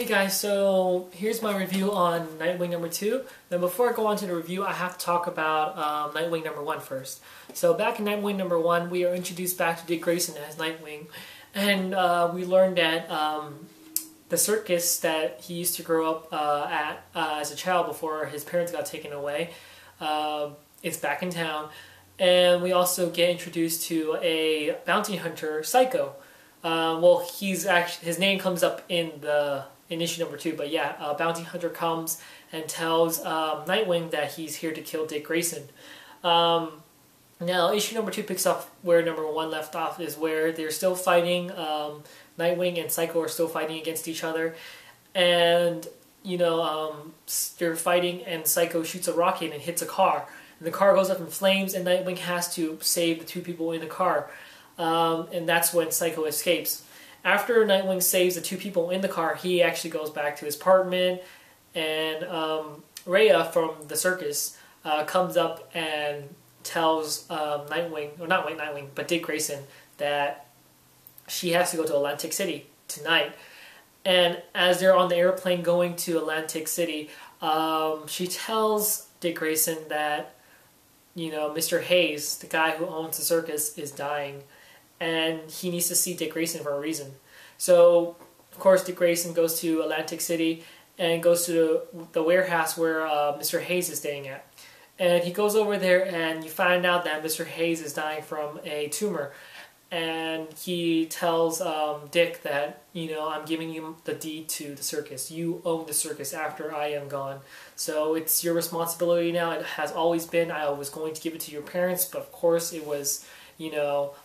Hey guys, so here's my review on Nightwing number 2. Then before I go on to the review, I have to talk about Nightwing number 1 first. So back in Nightwing number 1, we are introduced back to Dick Grayson as Nightwing. And we learned that the circus that he used to grow up at as a child before his parents got taken away is back in town. And we also get introduced to a bounty hunter, Psycho. Well, his name comes up in issue number 2, but yeah, a bounty hunter comes and tells Nightwing that he's here to kill Dick Grayson. Now, issue number 2 picks up where number 1 left off, is where they're still fighting. Nightwing and Psycho are still fighting against each other, and they're fighting, and Psycho shoots a rocket and hits a car, and the car goes up in flames, and Nightwing has to save the 2 people in the car. And that's when Psycho escapes. After Nightwing saves the 2 people in the car, he actually goes back to his apartment, and Rhea from the circus comes up and tells Nightwing, or not Nightwing, but Dick Grayson, that she has to go to Atlantic City tonight. And as they're on the airplane going to Atlantic City, she tells Dick Grayson that, Mr. Hayes, the guy who owns the circus, is dying, and he needs to see Dick Grayson for a reason. So, of course, Dick Grayson goes to Atlantic City and goes to the warehouse where Mr. Hayes is staying at. And he goes over there, and you find out that Mr. Hayes is dying from a tumor. And he tells Dick that, I'm giving you the deed to the circus. You own the circus after I am gone. So it's your responsibility now. It has always been. I was going to give it to your parents, but of course it was,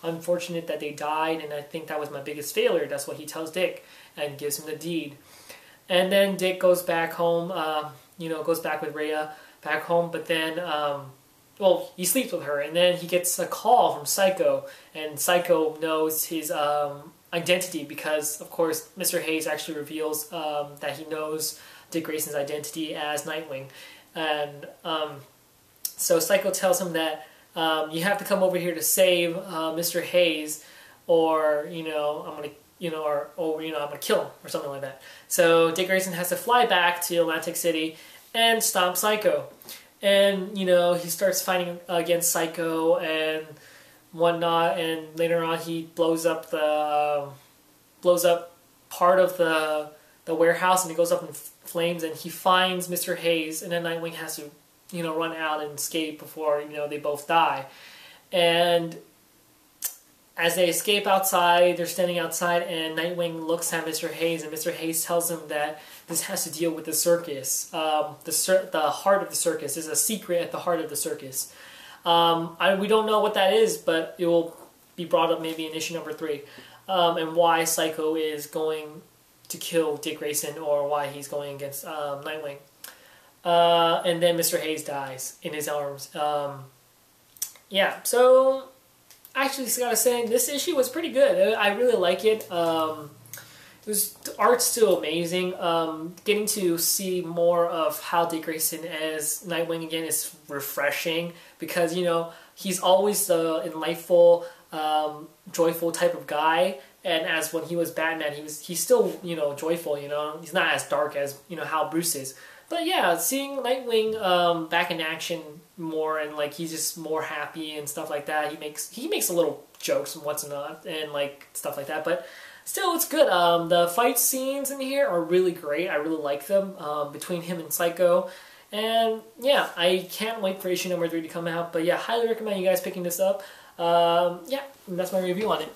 unfortunate that they died, and I think that was my biggest failure. That's what he tells Dick, and gives him the deed. And then Dick goes back home, goes back with Rhea back home, but then, well, he sleeps with her, and then he gets a call from Psycho, and Psycho knows his identity because, of course, Mr. Hayes actually reveals that he knows Dick Grayson's identity as Nightwing. And so Psycho tells him that you have to come over here to save Mr. Hayes, or I'm gonna, I'm gonna kill him, or something like that. So Dick Grayson has to fly back to Atlantic City and stop Psycho. And, he starts fighting against Psycho and whatnot, and later on he blows up part of the warehouse, and it goes up in flames, and he finds Mr. Hayes, and then Nightwing has to, run out and escape before, they both die. And as they escape outside, they're standing outside, and Nightwing looks at Mr. Hayes, and Mr. Hayes tells him that this has to deal with the circus. The heart of the circus. There's a secret at the heart of the circus. We don't know what that is, but it will be brought up maybe in issue number 3. And why Psycho is going to kill Dick Grayson, or why he's going against Nightwing. And then Mr. Hayes dies in his arms. Yeah, so actually, I gotta say, this issue was pretty good. I really like it. The art's still amazing. Getting to see more of how Dick Grayson as Nightwing again is refreshing, because he's always the enlightful, joyful type of guy. And as when he was Batman, he's still joyful. He's not as dark as how Bruce is. But yeah, seeing Nightwing back in action more, and he's just more happy and stuff like that. He makes a little jokes and what's not, and stuff like that. But still, it's good. The fight scenes in here are really great. I really like them between him and Psycho. And yeah, I can't wait for issue number 3 to come out. But yeah, highly recommend you guys picking this up. Yeah, that's my review on it.